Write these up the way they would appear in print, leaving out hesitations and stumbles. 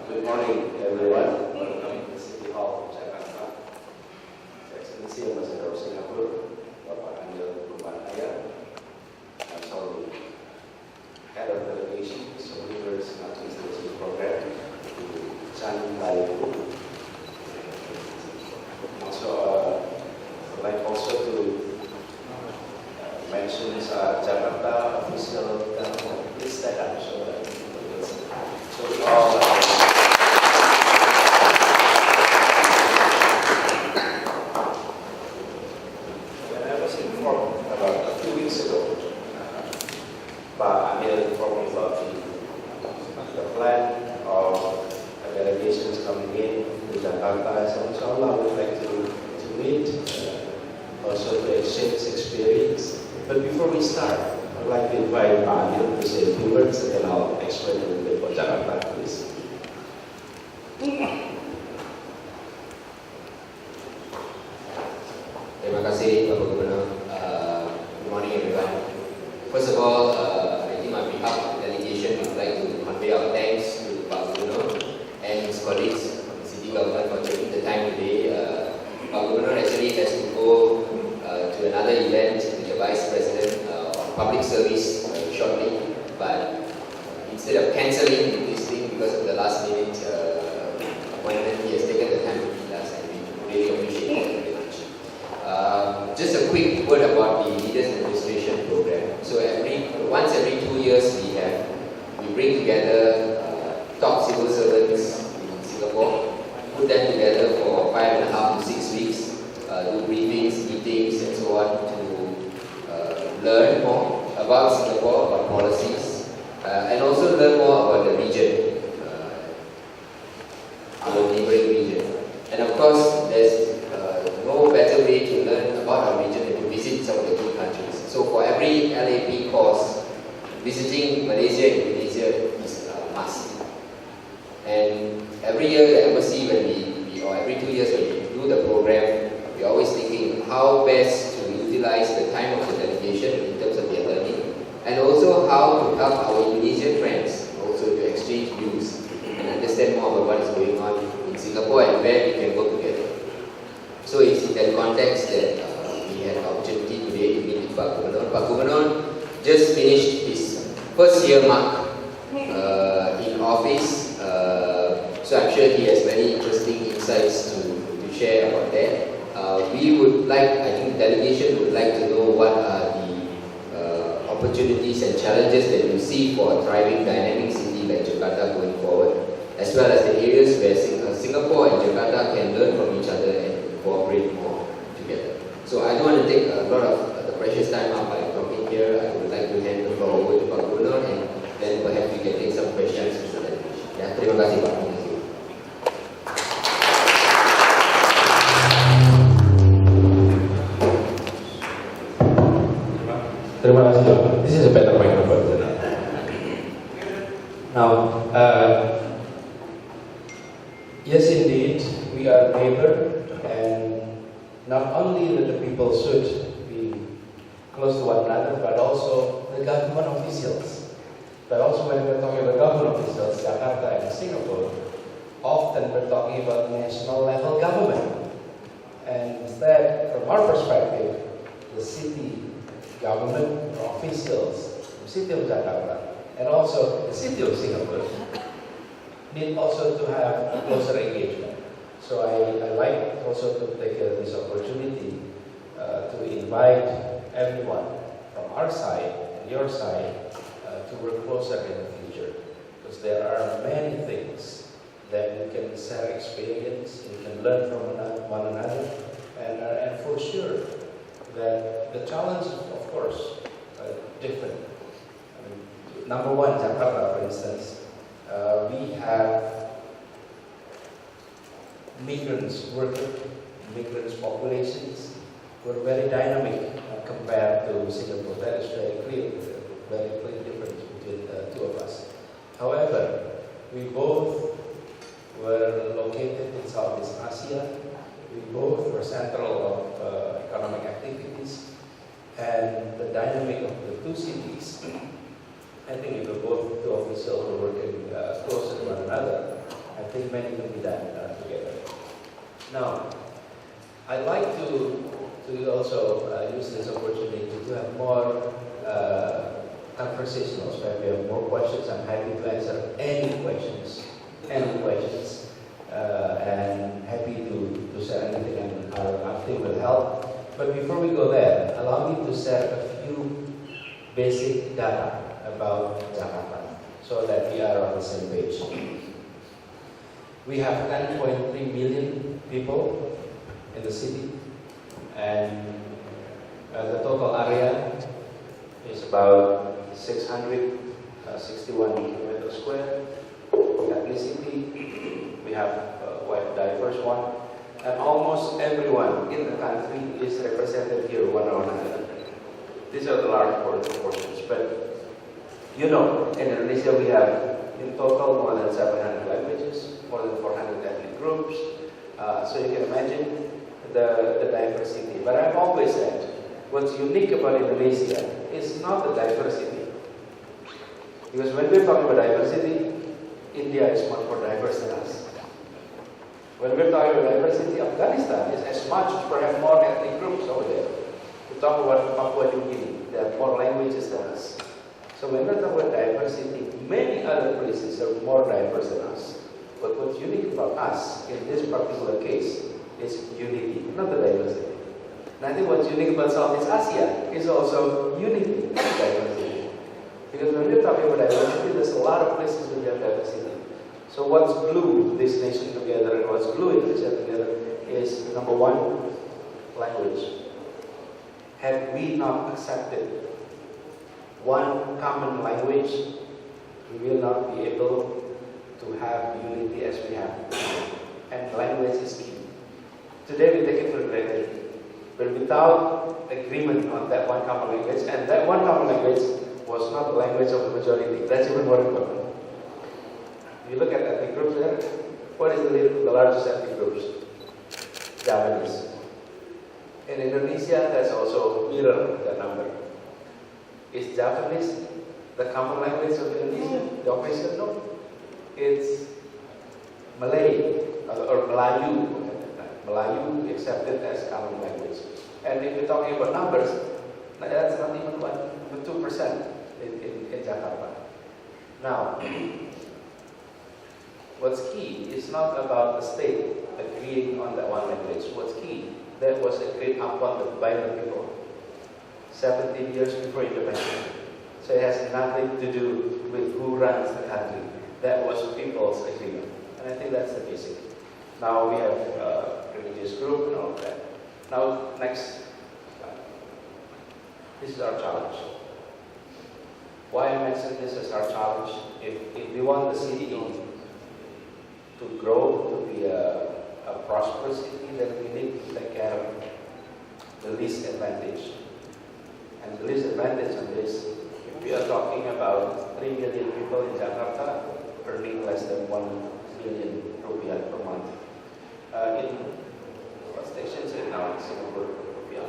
Good morning, everyone. Welcome to the City Hall of Jakarta. His Excellency Ambassador of Singapura, Bapak Gub Anies R, also head of delegation, so leaders administrative program to Dari. Also, I'd like also to mention Jakarta official government. Please stand up so we all. Pak Amir informed me about the plan of delegations coming in to Jakarta. So inshallah, we'd like to meet, also to exchange experience. But before we start, I'd like to invite Pak Amir to say a few words, and then I'll explain a little bit about Jakarta, please. Terima kasih, Bapak Gubernur. Good morning, everyone. First of all, I think on behalf of the delegation, we'd like to convey our thanks to Pak Gubernur and his colleagues from the city government for taking the time today. Pak Gubernur actually has to go to another event with the Vice President on public service shortly, but instead of cancelling this thing because of the last minute appointment, he has taken the time to meet us, and we really appreciate it very much. Just a quick word about the Leaders Administration Program. So once every 2 years, we bring together top civil servants in Singapore, put them together for 5.5 to 6 weeks, do briefings, meetings, and so on to learn more about Singapore, about policies, and also learn more about the region, our neighboring region. And of course, there's no better way to learn about our region than to visit some of the key countries. So for every LAP course, visiting Malaysia and Indonesia is a must. And every year the embassy, or every 2 years when we do the program, we're always thinking how best to utilize the time of the delegation in terms of their learning, and also how to help our Indonesian friends also to exchange views and understand more about what is going on in Singapore and where we can work together. So it's in that context that we had the opportunity today to meet with Pak Gubernur. Pak Gubernur just finished his first year mark in office, so I'm sure he has many interesting insights to share about that. We would like, I think the delegation would like to know what are the opportunities and challenges that you see for a thriving dynamic city like Jakarta going forward, as well as the areas where Singapore and Jakarta can learn from each other and cooperate more together. So I don't want to take a lot of the precious time up by talking here. I would like to hand the floor over to Pak Gubernur, and then perhaps we can take some questions from the delegation. Ya, terima kasih Pak. Terima kasih. Terima kasih Pak. This is a better microphone. Now, yes indeed, we are neighbor, and not only that the people should be close to one another, but also the government officials. But also when we're talking about government officials, Jakarta and Singapore, often we're talking about national level government. And instead, from our perspective, the city government officials, the city of Jakarta, and also the city of Singapore need also to have a closer engagement. So I like also to take this opportunity to invite everyone from our side and your side to work closer in the future, because there are many things that we can share experience, we can learn from one another, and for sure that the challenges, of course, are different. I mean, number one, Jakarta, for instance, we have migrants populations who are very dynamic compared to Singapore. That is very clear difference between the two of us. However, we both were located in Southeast Asia. We both were central of economic activities, and the dynamic of the two cities, I think if both two officials were working closer to one another, I think many can be done together. Now, I'd like to also use this opportunity to have more conversational, so if you have more questions, I'm happy to answer any questions, and happy to share anything, and our team will help. But before we go there, allow me to share a few basic data about Jakarta, so that we are on the same page. We have 10.3 million people in the city, and the total area is about 661 kilometers square. Ethnicity, we have quite a diverse one, and almost everyone in the country is represented here one or another. These are the large proportions, but you know, in Indonesia we have in total more than 700 languages, more than 400 ethnic groups, so you can imagine the diversity. But I've always said, what's unique about Indonesia is not the diversity. Because when we're talking about diversity, India is much more diverse than us. When we're talking about diversity, Afghanistan is as much, perhaps more ethnic groups over there. We talk about Papua New Guinea, there are more languages than us. So when we're talking about diversity, many other places are more diverse than us. But what's unique about us in this particular case is unity, not the diversity. And I think what's unique about Southeast Asia is also unity, not diversity. Because when we're talking about diversity, there's a lot of places where we have diversity. So what's glued this nation together and what's gluing Indonesia together is, number one, language. Had we not accepted one common language, we will not be able to have unity as we have. And language is key. Today we take it for granted. But without agreement on that one common language, and that one common language was not the language of the majority, that's even more important. If you look at ethnic groups there, what is the largest ethnic groups? Javanese. In Indonesia, that's also mirror that number. Is Javanese the common language of Indonesia? The official? No. It's Malay or Melayu. Melayu accepted as common language. And if we're talking about numbers, that's not even 2% in Jakarta. Now, what's key is not about the state agreeing on that one language. What's key, that was agreed upon by the people 17 years before independence. So it has nothing to do with who runs the country. That was people's agreement. And I think that's the basic. Now we have religious group and all of that. Now, next slide. This is our challenge. Why I mention this as our challenge? If we want the city to grow, to be a prosperous city, then we need to take care of the least advantage. And the least advantage advantage on this. If we are talking about 3 million people in Jakarta earning less than 1 million rupiah per month. In what station is it now in Singapore? Rupiah.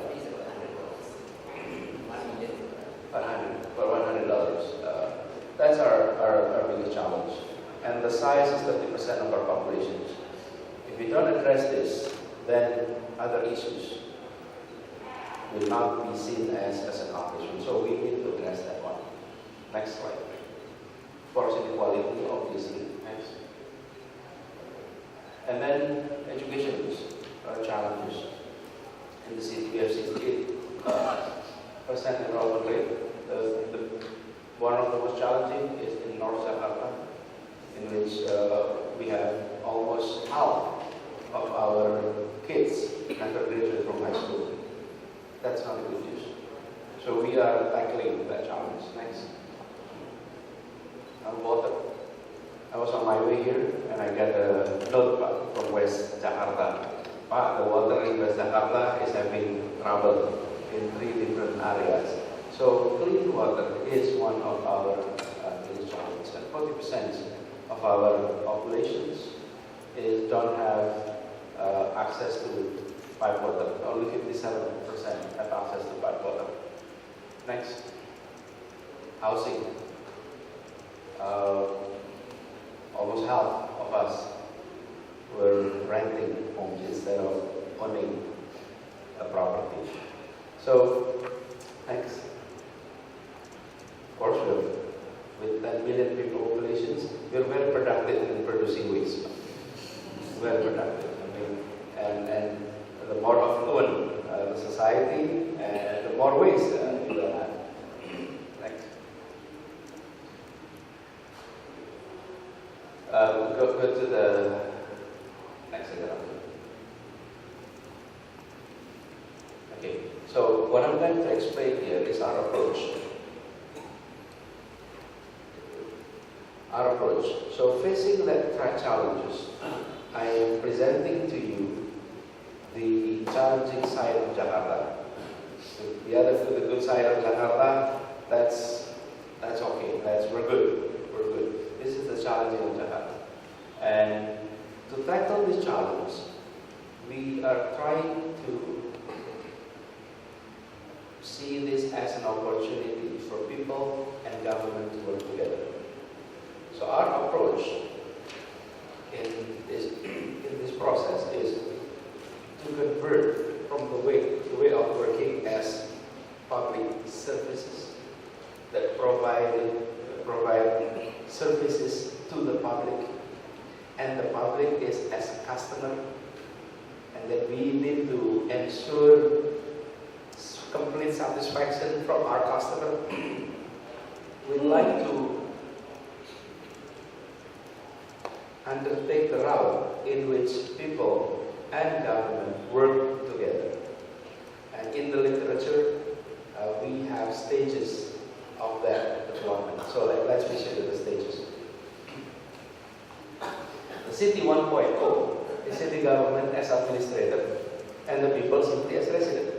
$100. That's our biggest challenge. And the size is 30% of our population. If we don't address this, then other issues will not be seen as an accomplishment. So we need to address that one. Next slide. Force inequality, obviously. Next. And then education challenges. In the city, we have 68% enrollment rate. One of the most challenging is in North Jakarta, in which we have almost half of our kids never graduate from high school. That's not a good news. So we are tackling that challenge. Next. Water. I was on my way here and I got a note from West Jakarta. The water in West Jakarta is having trouble in 3 different areas. So clean water is one of our biggest challenges. And 40% of our populations don't have access to pipe water. Only 57% have access to pipe water. Next, housing. Almost half of us were renting homes instead of owning a property. So, next. Of course, with 10 million people populations, we're very productive in producing waste. Very productive. And the more affluent the society, and the more waste we will have. Next. Go to the next example. Okay, so what I'm going to explain here is our approach. Our approach. So facing that challenges, I am presenting to you the challenging side of Jakarta. The good side of Jakarta, that's okay. We're good. This is the challenging of Jakarta. And to tackle this challenge, we are trying to see this as an opportunity for people and government to work together. So our approach in this process is to convert from the way of working as public services that provide services to the public, and the public is as a customer, and that we need to ensure complete satisfaction from our customer. We'd like to undertake the route in which people and government work together. And in the literature, we have stages of that development. So let's consider the stages. The city 1.0 is city government as administrator and the people simply as resident.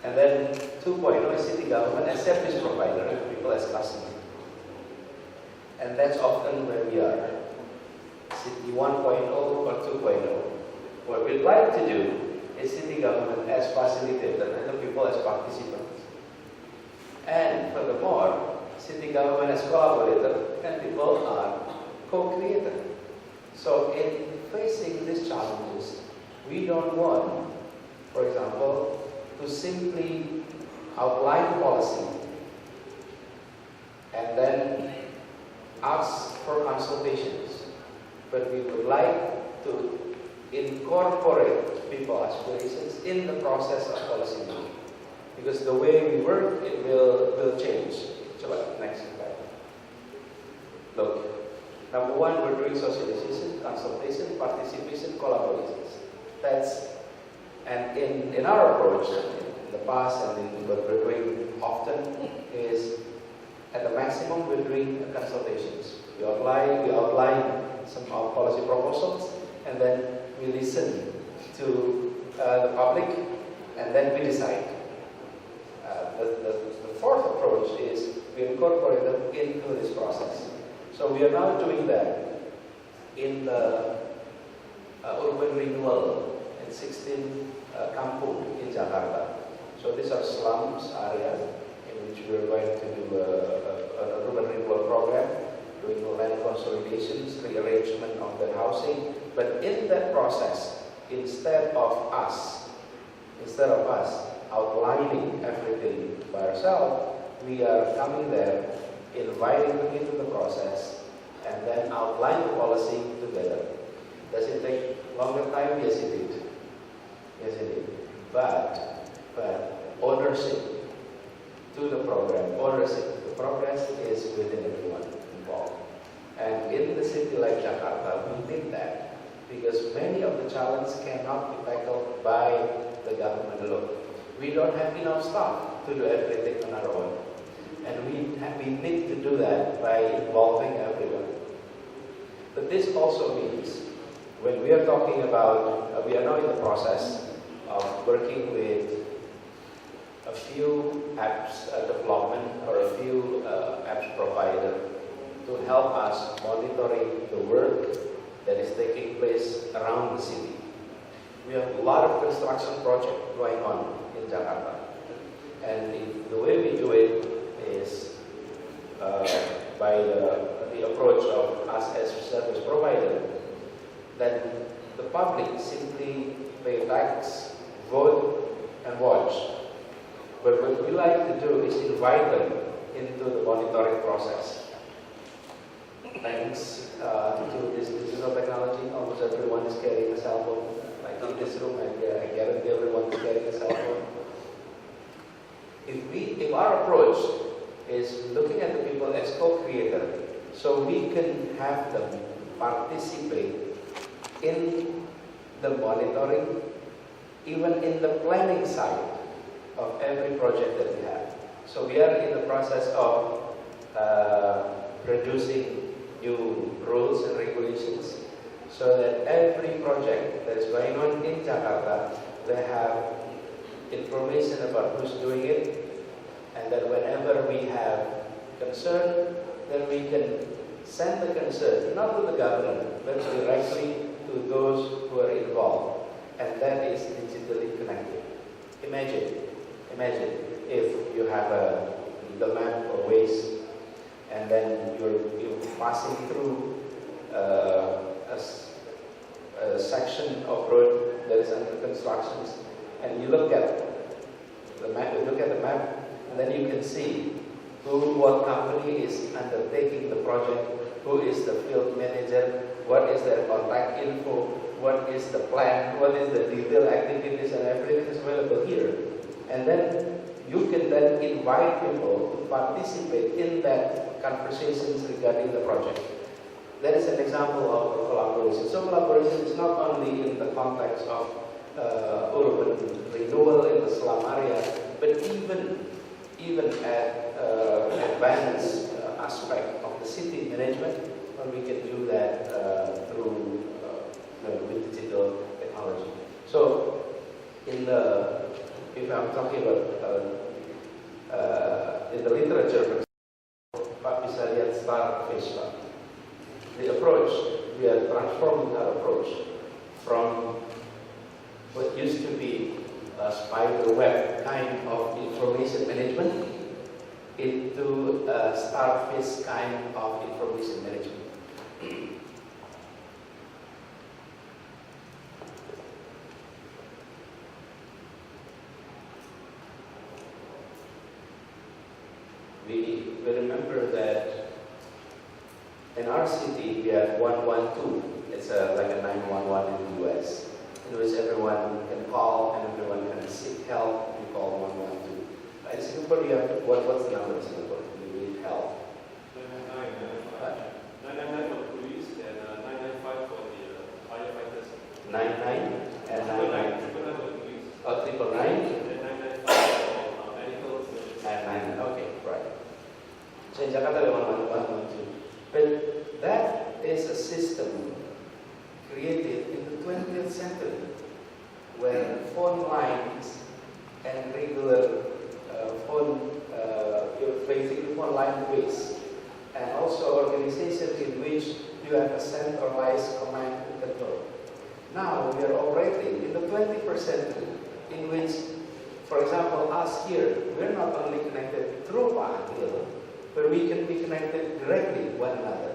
And then 2.0 is city government as service provider and the people as customer. And that's often where we are. City 1.0 or 2.0. What we'd like to do is city government as facilitator and the people as participants. And furthermore, city government as collaborator and people are co-creator. So in facing these challenges, we don't want, for example, to simply outline policy and then ask for consultations. But we would like to incorporate people's aspirations in the process of policy making. Because the way we work, it will change. So next slide. Look, number one, we're doing socialization, consultation, participation, collaborations. And in our approach, in the past and in what we're doing often is, at the maximum, we're doing consultations. We outline some of our policy proposals, and then we listen to the public, and then we decide. The incorporate them into this process. So we are now doing that in the urban renewal in 16 kampung in Jakarta. So these are slums area in which we are going to do an urban renewal program, doing land consolidations, rearrangement of the housing. But in that process, instead of us outlining everything by ourselves, we are coming there, inviting them into the process, and then outline the policy together. Does it take longer time? Yes, it did. Yes, it did. But ownership to the program, ownership to the progress is within everyone involved. And in the city like Jakarta, we did that because many of the challenges cannot be tackled by the government alone. We don't have enough staff to do everything on our own. And we need to do that by involving everyone. But this also means, when we are talking about, we are now in the process of working with a few apps development or a few apps provider to help us monitoring the work that is taking place around the city. We have a lot of construction projects going on in Jakarta. And the way we do it is by the approach of us as a service provider, that the public simply pay tax, vote, and watch. But what we like to do is invite them into the monitoring process. Thanks to this digital technology, almost everyone is carrying a cell phone. Like in this room, I guarantee everyone is carrying a cell phone. If our approach is looking at the people as co-creator, so we can have them participate in the monitoring, even in the planning side of every project that we have. So we are in the process of producing new rules and regulations so that every project that is going on in Jakarta, they have information about who's doing it, and that whenever we have concern, then we can send the concern, not to the government, but directly to those who are involved, and that is digitally connected. Imagine if you have a legal map for waste, and then you're passing through a section of road that is under construction, and you look at the map, and then you can see what company is undertaking the project, who is the field manager, what is their contact info, what is the plan, what is the detailed activities, and everything is available here. And then you can then invite people to participate in that conversations regarding the project. That is an example of collaboration. So collaboration is not only in the context of urban renewal in the slum area, but even at advanced aspect of the city management, and we can do that through with digital technology. So, if I'm talking about in the literature, Pak bisa lihat star face. The approach, we are transforming our approach from what used to be a spider web kind of information management into a starfish kind of information management. We remember that in our city we have 112. It's like a 911 in the US, in which everyone can call and everyone can seek help. We call 112. In Singapore, you have what's the number in Singapore? You need help. 999 for police and 995 for the firefighters. 99 and 99. 999 for police. Oh, 999 and 995 for medical. and 99. Okay, right. So in Jakarta, we want 112. But that is a system created in the 20th century, where phone lines and regular phone, basically phone line ways, and also organizations in which you have a centralized command and control. Now we are operating in the 21st century, in which, for example, us here, we're not only connected through Pak Anil, but we can be connected directly with one another.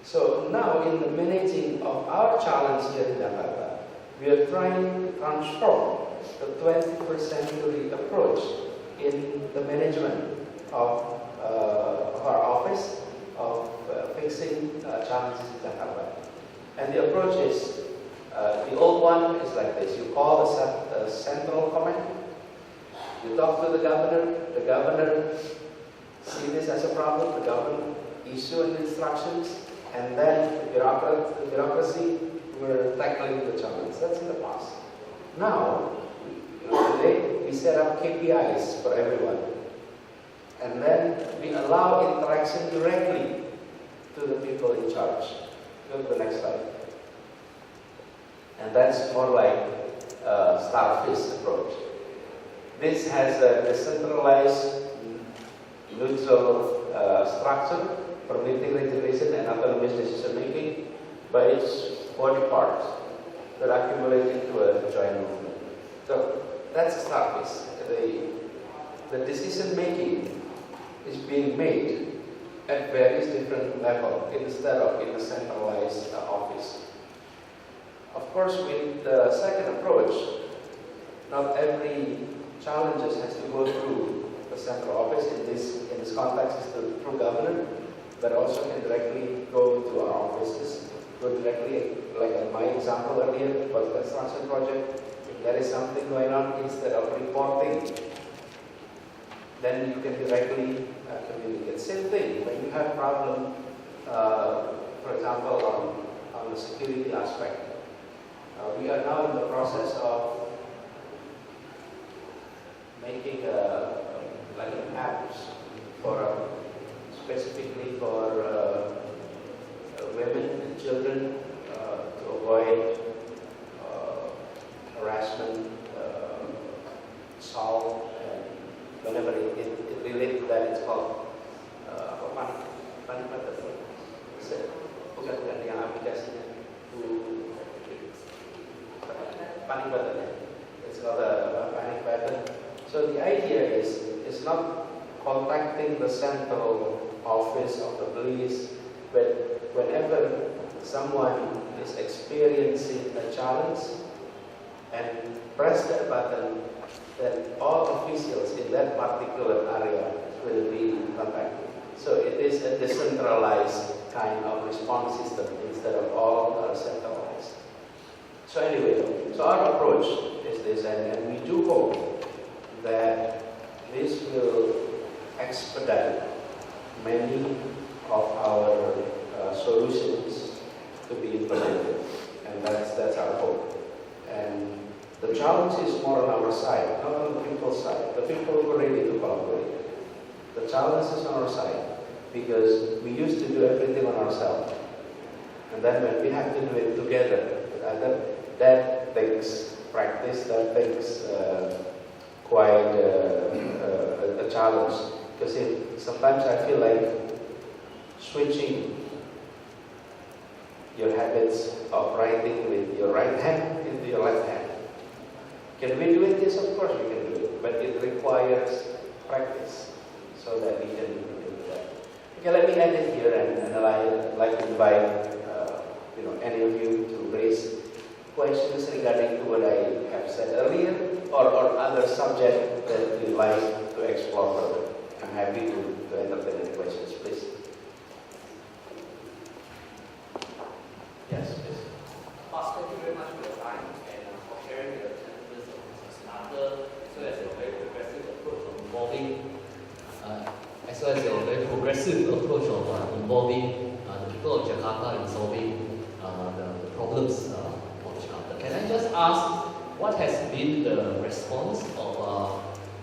So now in the managing of our challenge here in Jakarta, we are trying to transform the 21st century approach in the management of our office of fixing challenges in Jakarta. And the approach is, the old one is like this. You call a central command, you talk to the governor sees this as a problem, the governor issue instructions, and then the bureaucracy were tackling the challenge. That's in the past. Now, today we set up KPIs for everyone. And then we allow interaction directly to the people in charge. Go to the next slide. And that's more like a starfish approach. This has a decentralized, neutral structure, permitting integration and autonomous decision making by its body parts that accumulate into a joint movement. So that's a starfish. The decision making is being made at various different levels instead of in a centralized office. Of course, with the second approach, not every challenges has to go through the central office. In this context, is through governor, but also can directly go to our offices. Go directly, like in my example earlier about the construction project. If there is something going on, instead of reporting, then you can directly communicate. Same thing when you have problem, for example, on the security aspect. We are now in the process of making like an apps for specifically for women and children to avoid harassment, assault, and whenever it relates to that, it's called panik button. Bukan yang aplikasinya panik button. It's called a panic button. So the idea is it's not contacting the central office of the police, but whenever someone is experiencing a challenge and press that button, then all officials in that particular area will be contacted. So it is a decentralized kind of response system instead of all centralized. So anyway, so our approach is this, and we do hope that this will expedite many of our solutions to be implemented, and that's our hope. And the challenge is more on our side, not on the people's side. The people were ready to collaborate. The challenge is on our side because we used to do everything on ourselves, and then when we have to do it together with others, that takes practice. That takes quite a challenge, because sometimes I feel like switching your habits of writing with your right hand into your left hand. Can we do it? Yes, of course we can do it, but it requires practice so that we can do that. Okay, let me end it here, and I'd like to invite any of you to raise questions regarding to what I have said earlier, or other subject that you'd like to explore further. I'm happy to entertain any questions, please. Yes, please. Boss, thank you very much for your time and for sharing your challenges of business starter, as well as your very progressive approach of involving the people of Jakarta in solving the problems of Jakarta. Can I just ask, what has been the response of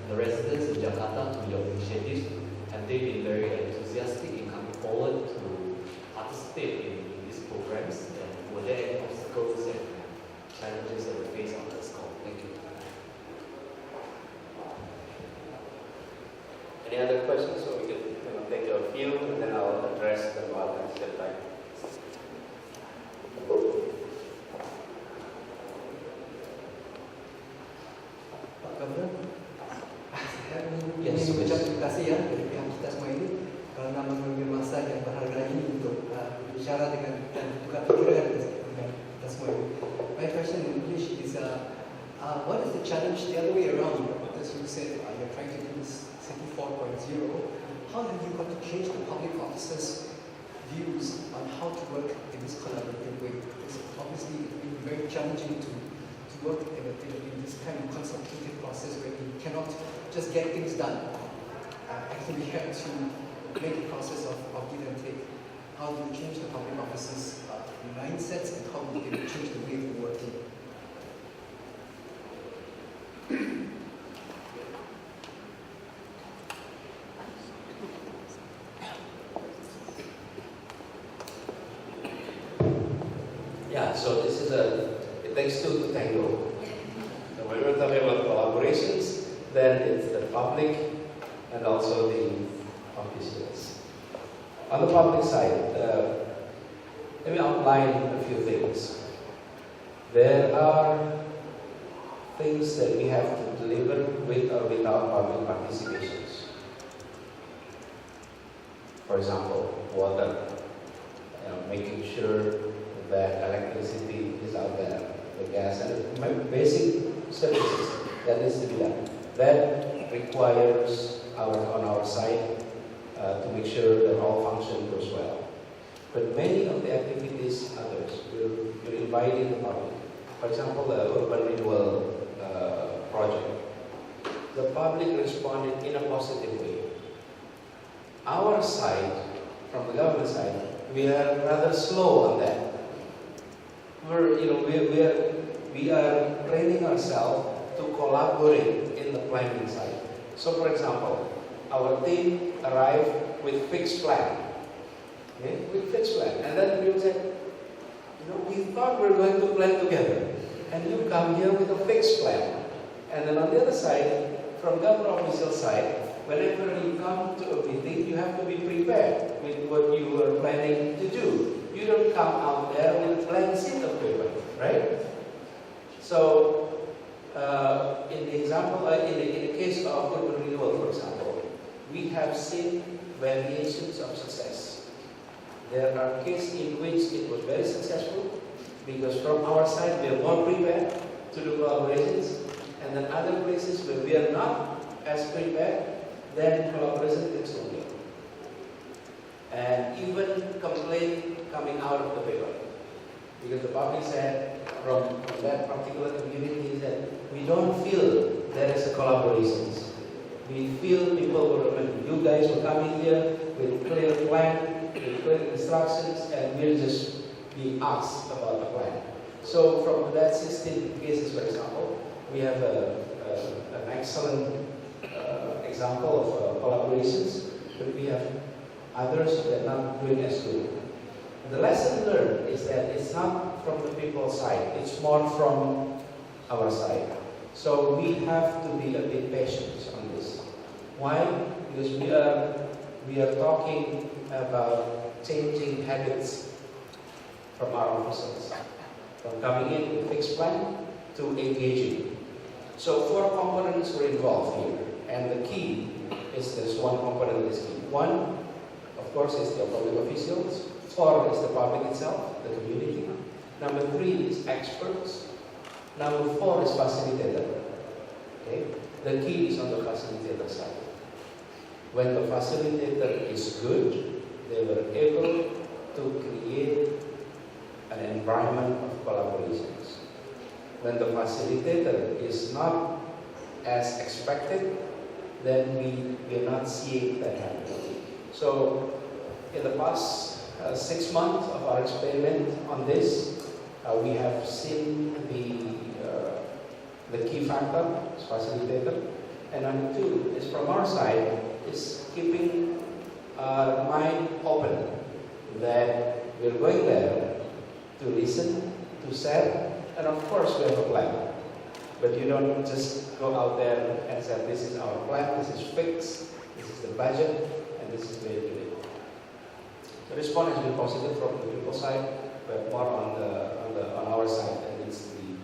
the residents in Jakarta to your initiatives? Have they been very enthusiastic in coming forward to participate in these programs? And were there any obstacles and challenges that were faced on this call? Thank you. Any other questions, so we can take a few, and then I'll address them all at the time. Pak Gubernur, saya ingin Yes, mengucap please. terima kasih ya dari pihak kita semua ini karena mengambil masa yang berharga ini untuk bicara dengan dan tukar pikiran dengan kita semua ini. My question in English is, what is the challenge the other way around? As you said, you're trying to do this City 4.0. How have you got to change the public officers' views on how to work in this collaborative way? Because obviously it's been very challenging to work in this kind of consultative process where we cannot just get things done. Actually, we have to make a process of give and take. How do you change the public officers' mindsets, and how do you change the way of working? Yeah, so this is it takes two to tango. So when we're talking about collaborations, then it's the public and also the officials. On the public side, let me outline a few things. There are things that we have to deliver with or without public participations. For example, water, making sure that electricity is out there, the gas, and basic services that needs to be done. That requires on our side to make sure that all function goes well. But many of the activities, others, we're inviting the public. For example, the urban renewal project. The public responded in a positive way. Our side, from the government side, we are rather slow on that. We are training ourselves to collaborate in the planning side. So, for example, our team arrived with fixed plan. Okay? With fixed plan. And then we said, we thought we were going to plan together. And you come here with a fixed plan. And then on the other side, from government official side, whenever you come to a meeting, you have to be prepared with what you were planning to do. You don't come out there with a blank sheet of paper, right? So, in the example, in the case of urban renewal, for example, we have seen variations of success. There are cases in which it was very successful because from our side we are more prepared to do collaborations, and then other places where we are not as prepared, then collaboration takes longer. And even complaint coming out of the paper. Because the public said, from that particular community, that we don't feel there is a collaboration. We feel you guys were coming here with clear plan, with clear instructions, and we'll just be asked about the plan. So from that 16 cases, for example, we have an excellent example of collaborations, but we have others that are not doing as good. The lesson learned is that it's not from the people's side, it's more from our side. So we have to be a bit patient on this. Why? Because we are talking about changing habits from our officers, from coming in with a fixed plan to engaging. So 4 components were involved here, and the key is this one component that is key. 1, of course, is the public officials. 4 is the public itself, the community. Number 3 is experts. Number 4 is facilitator. Okay? The key is on the facilitator side. When the facilitator is good, they were able to create an environment of collaborations. When the facilitator is not as expected, then we are not seeing that happen. So, in the past 6 months of our experiment on this, we have seen the key factor is facilitator, and number 2 is from our side is keeping our mind open that we're going there to listen, to share, and of course we have a plan. But you don't just go out there and say, this is our plan, this is fixed, this is the budget, and and this is the way to do it. The response has been positive from the people side, but more on our side, and needs to be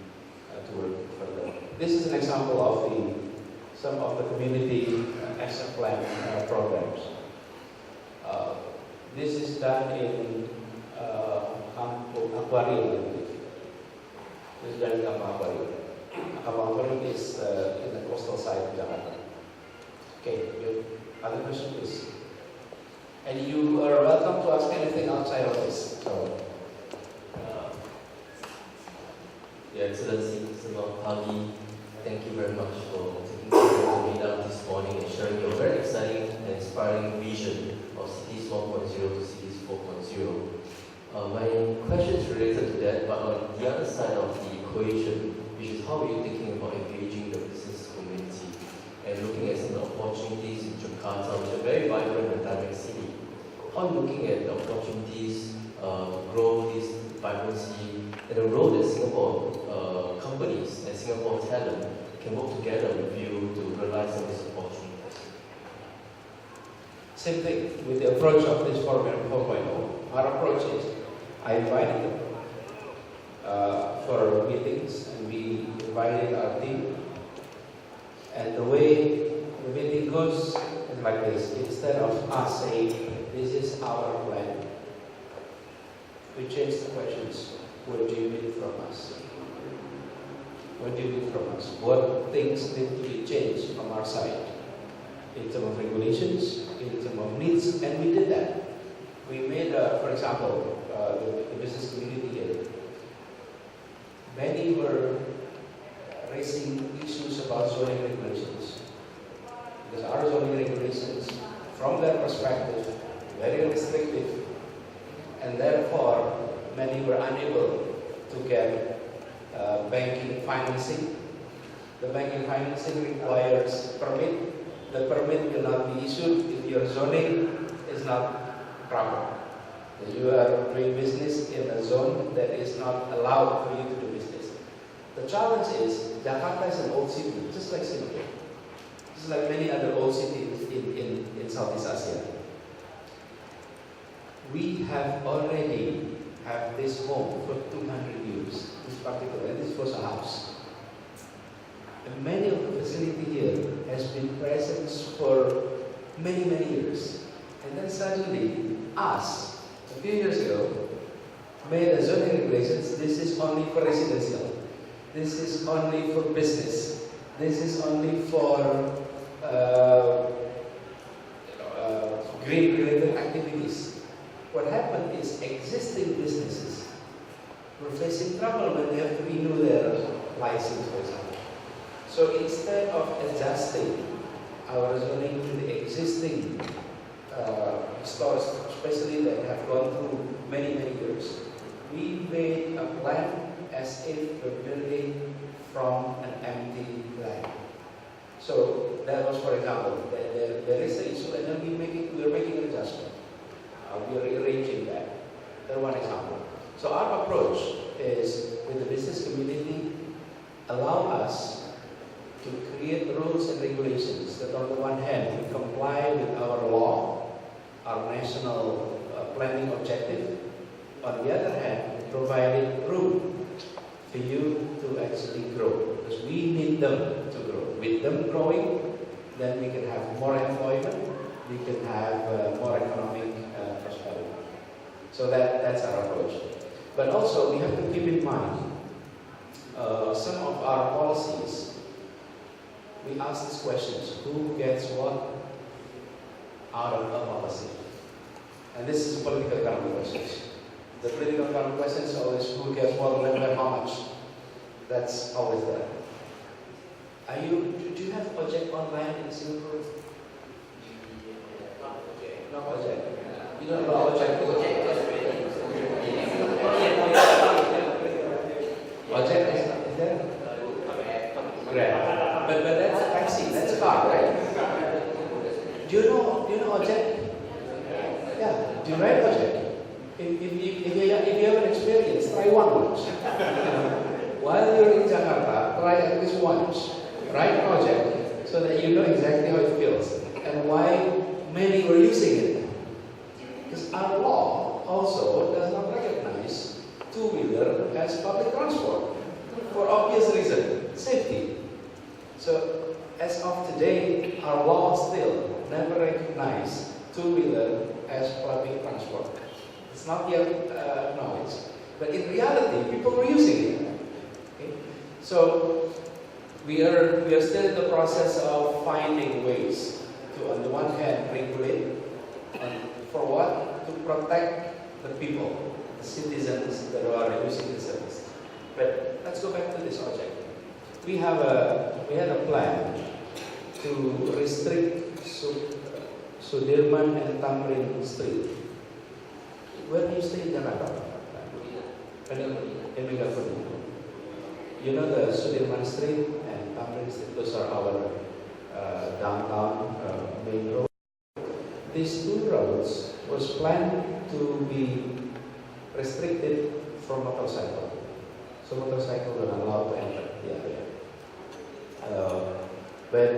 to work further. This is an example of some of the community action plan programs. This is done in Aquarium. This is done in Aquarium. Aquarium is in the coastal side of Jakarta. Okay, your other question, please. And you are welcome to ask anything outside of this. So, Your Excellency, Selamat Pagi, thank you very much for taking the time to meet up this morning and sharing your very exciting and inspiring vision of Cities 1.0 to Cities 4.0. My question is related to that, but on the other side of the equation, which is how are you thinking about engaging the business community and looking at some of the opportunities in Jakarta, which is a very vibrant and dynamic city. How are you looking at the opportunities to grow this vibrancy and the role that Singapore companies and Singapore talent can work together with you to realize some of these opportunities? same thing with the approach of this 4.0. Our approach is, I invited them for meetings, and we invited our team. And the way the meeting goes is like this. Instead of us saying, this is our plan, we change the questions. What do you need from us? What do you need from us? What things need to be changed from our side? In terms of regulations, in terms of needs, and we did that. We made, for example, the business community here. Many were raising issues about zoning regulations. Because our zoning regulations, from their perspective, very restrictive, and therefore many were unable to get banking financing. The banking financing requires permit. The permit cannot be issued if your zoning is not proper. You are doing business in a zone that is not allowed for you to do business. The challenge is, Jakarta is an old city, just like Singapore. Just like many other old cities in Southeast Asia. We have already have this home for 200 years, this particular, and this was a house. And many of the facility here has been present for many, many years. And then suddenly, us, a few years ago, made a zoning regulations. This is only for residential. This is only for business. This is only for green-related activities. What happened is existing businesses were facing trouble when they have to renew their license, for example. So instead of adjusting our zoning to the existing stores, especially that have gone through many, many years, we made a plan as if we're building from an empty land. So that was, for example, there is an issue, and then we're making an adjustment. We are rearranging that. That's one example. So our approach is, with the business community, allow us to create rules and regulations that on the one hand we comply with our law, our national planning objective. On the other hand, providing room for you to actually grow, because we need them to grow. With them growing, then we can have more employment, we can have more economic prosperity. So that's our approach. But also we have to keep in mind some of our policies. We ask these questions: who gets what out of a policy? And this is political economy questions. The political economy question is always who gets what, when, how much. That's always there. Do you have project online in Singapore? No project. You don't know project. Project is there? Grab. But that's a taxi. That's a car, right? Do you know object? Yeah. Do you ride object? If you have an experience, try one once. While you're in Jakarta, try at least once. Ride project so that you know exactly how it feels and why many were using it. as public transport for obvious reason, safety. So as of today, our law still never recognize two-wheeler as public transport. It's not yet acknowledged. But in reality, people were using it. Okay? So we are still in the process of finding ways to, on the one hand, regulate, and for what? To protect the people, the citizens that are using the service. But let's go back to this object. We had a plan to restrict Sudirman and Tamrin Street. Where do you stay in Jakarta? In Megapoli. You know the Sudirman Street and Tamrin Street, those are our downtown main road. These two roads was planned to be restricted for motorcycle. So motorcycle were not allowed to enter the area. But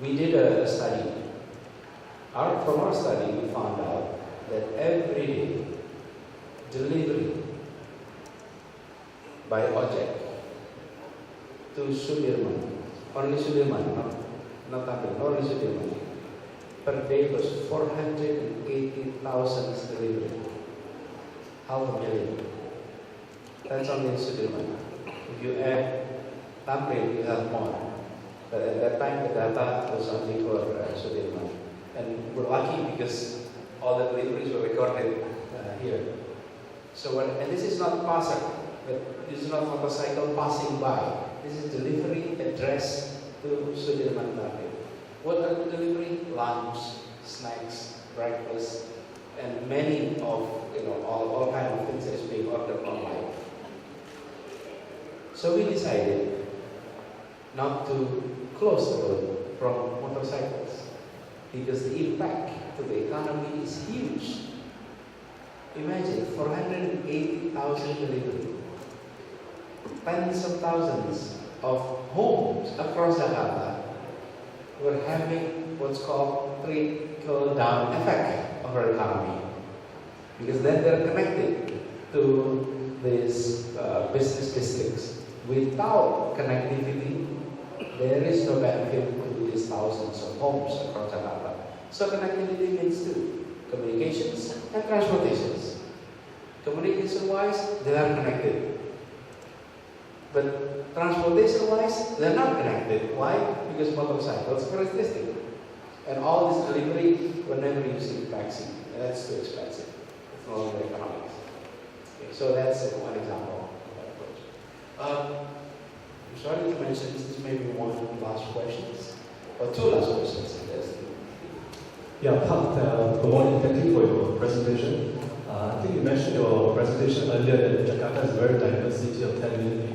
we did a study. From our study, we found out that every day delivery by object to Sudirman, only Sudirman, not Tamrin, only Sudirman, per day was 480,000 delivery. Half a million. That's only in Sudirman. If you add Tamrin, you have more. But at that time, the data was only for Sudirman. And we're lucky because all the deliveries were recorded here. So and this is not passer, but this is not motorcycle passing by. This is delivery addressed to Sudirman Tamrin. What are the delivery? Lunch, snacks, breakfast, and many of all kind of things that is being ordered online. So we decided not to close the road from motorcycles because the impact to the economy is huge. Imagine 480,000 delivery, tens of thousands of homes across Jakarta were having what's called trickle-down effect of our economy, because then they're connected to these business districts. Without connectivity, there is no benefit to these thousands of homes across Jakarta. So connectivity means two: communications and transportations. Communication-wise, they are connected. But transportation-wise, they're not connected. Why? Because motorcycles are restricted. And all this delivery, we're never using taxi. And that's too expensive. It's no longer economics. Okay, so that's one example of that approach. I'm sorry to mention this may be one last questions, or two last questions. Yeah, Pat, good morning. Thank you for your presentation. I think you mentioned your presentation earlier that Jakarta is a very diverse city of 10 million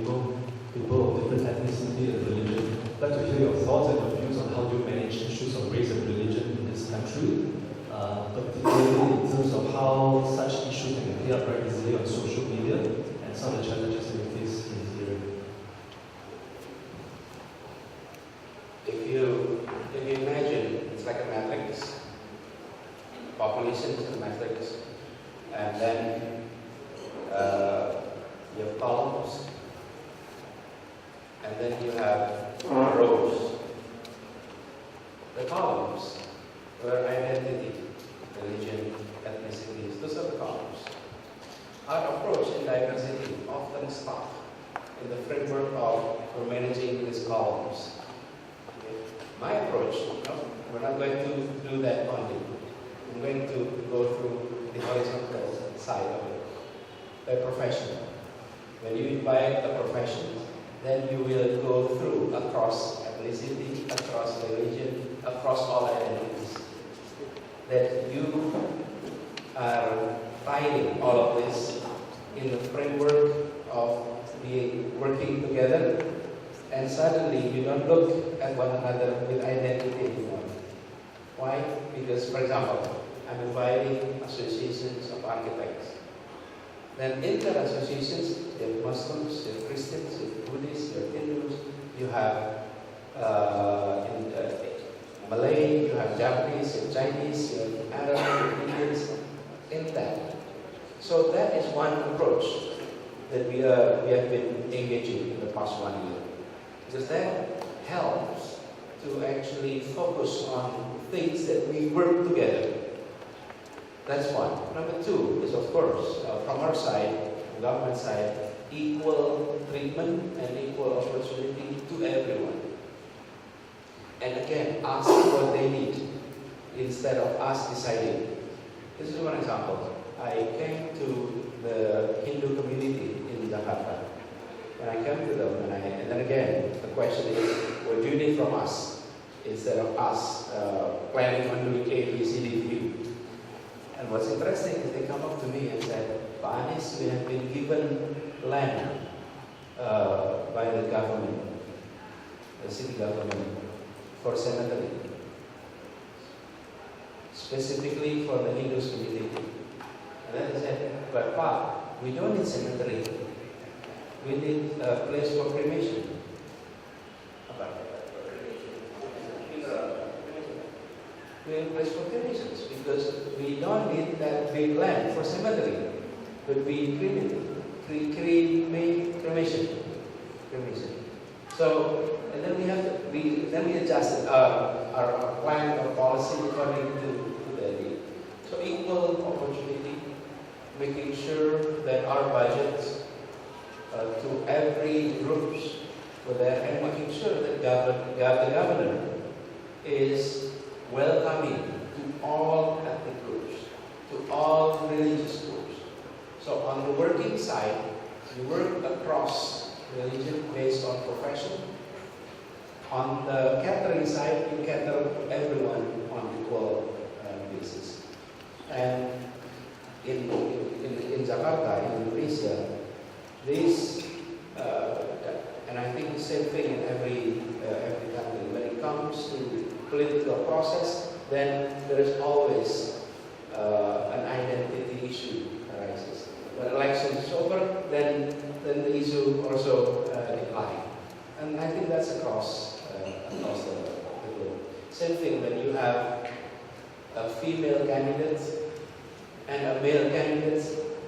people of different ethnicity and religion. I'd like to hear your thoughts and your views on how you manage issues of race and religion in this country, particularly in terms of how such issues can be cleared up very easily on social media and some of the challenges we face in this area. If you imagine, it's like a matrix. Population is a matrix, and then you have columns, and then you have rows. The columns were identity, religion, ethnicities. Those are the columns. Our approach in diversity often stops in the framework of we're managing these columns. Okay. My approach, we're not going to do that only. I'm going to go through the horizontal side of it, by profession. When you invite the profession, then you will go through across ethnicity, across religion, across all identities. That you are finding all of this in the framework of working together, and suddenly you don't look at one another with identity anymore. Why? Because, for example, I'm inviting associations of architects. Then in their associations, you have Muslims, you have Christians, you have Buddhists, you have Hindus, you have Malay, you have Japanese, you have Chinese, you have Arab, you have Indians, in that. So that is one approach that we have been engaging in the past 1 year. Because that helps to actually focus on things that we work together. That's one. Number two is, of course, from our side, government side, equal treatment and equal opportunity to everyone. And again, ask what they need instead of us deciding. This is one example. I came to the Hindu community in Jakarta. When I came to them, and then again, the question is, what do you need from us? Instead of us planning on doing A, B, C, D, E. And what's interesting is they come up to me and said, Pak Anies, we have been given land by the government, the city government, for cemetery, specifically for the Hindu community. And then they said, but Pak, we don't need cemetery. We need a place for cremation. We need a place for cremations because we don't need that big land for cemetery, but we cremation. So, and then we adjusted our plan or policy according to the need. So equal opportunity, making sure that our budgets to every group were there, and making sure that the governor is welcoming to all ethnic groups, to all religious groups. So on the working side, you work across religion based on profession. On the catering side, you cater everyone on equal basis. And in Jakarta, in Indonesia, this, and I think the same thing in every country. When it comes to political process, then there is always an identity issue arises. When election is over, then the issue also declines. And I think that's across the globe. Same thing when you have a female candidate and a male candidate,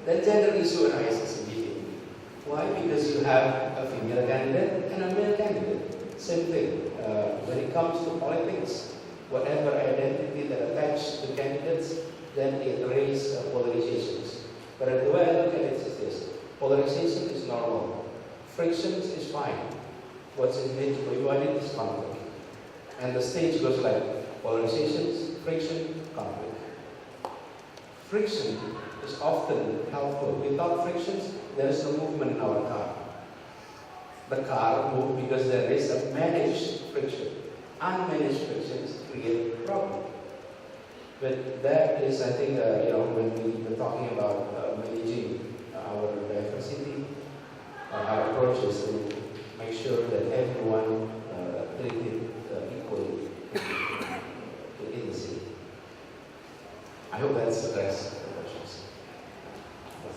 then gender issue arises immediately. Why? Because you have a female candidate and a male candidate. Same thing. When it comes to politics, whatever identity that attaches to candidates, then it raises polarizations. But the way I look at it is this: polarization is normal, frictions is fine. What's invalid is conflict. And the stage goes like polarizations, friction, conflict. Friction is often helpful. Without frictions, there is no movement in our car. The car moves because there is a managed friction. Unmanaged frictions create problem. But that is, I think, when we were talking about managing our diversity, our approach is to make sure that everyone treated equally in the city. I hope that's addressed the questions.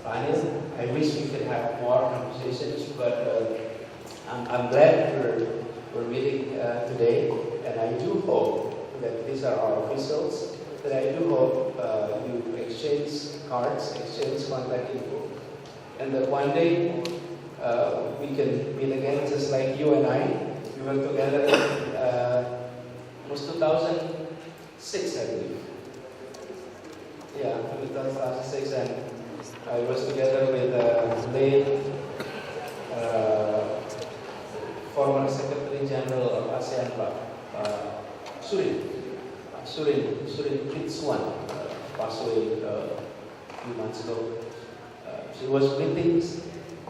Finally, I wish we could have more conversations, but I'm glad we're meeting today, and I do hope that these are our officials, that I do hope you exchange cards, exchange contact info, and that one day we can meet again, just like you and I. We were together in was 2006, I believe. Yeah, 2006, and I was together with late former Secretary General of ASEAN, Surin Kitsuan, passed away a few months ago. She was meetings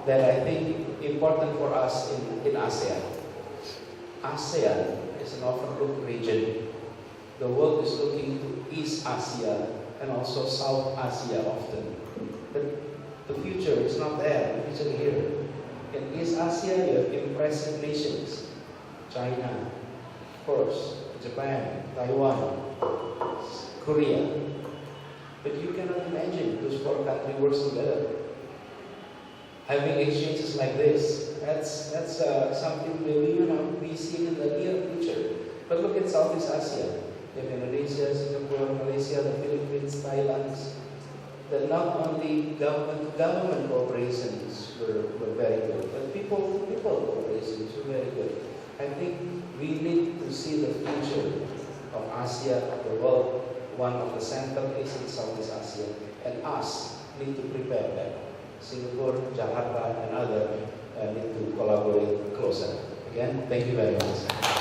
that I think important for us in ASEAN. ASEAN is an overlooked region. The world is looking to East Asia and also South Asia often. But the future is not there, the future is here. In East Asia, you have impressive nations. China, of course, Japan, Taiwan, Korea. But you cannot imagine those four countries work together. Having exchanges like this, that's something that we see in the near future. But look at Southeast Asia. You have Indonesia, Singapura, Malaysia, the Philippines, Thailand. that not only government-to-government cooperations were very good, but people-to-people cooperations were very good. I think we need to see the future of Asia, of the world. One of the center is in Southeast Asia, and us need to prepare that. Singapore, Jakarta, and others need to collaborate closer. Again, thank you very much.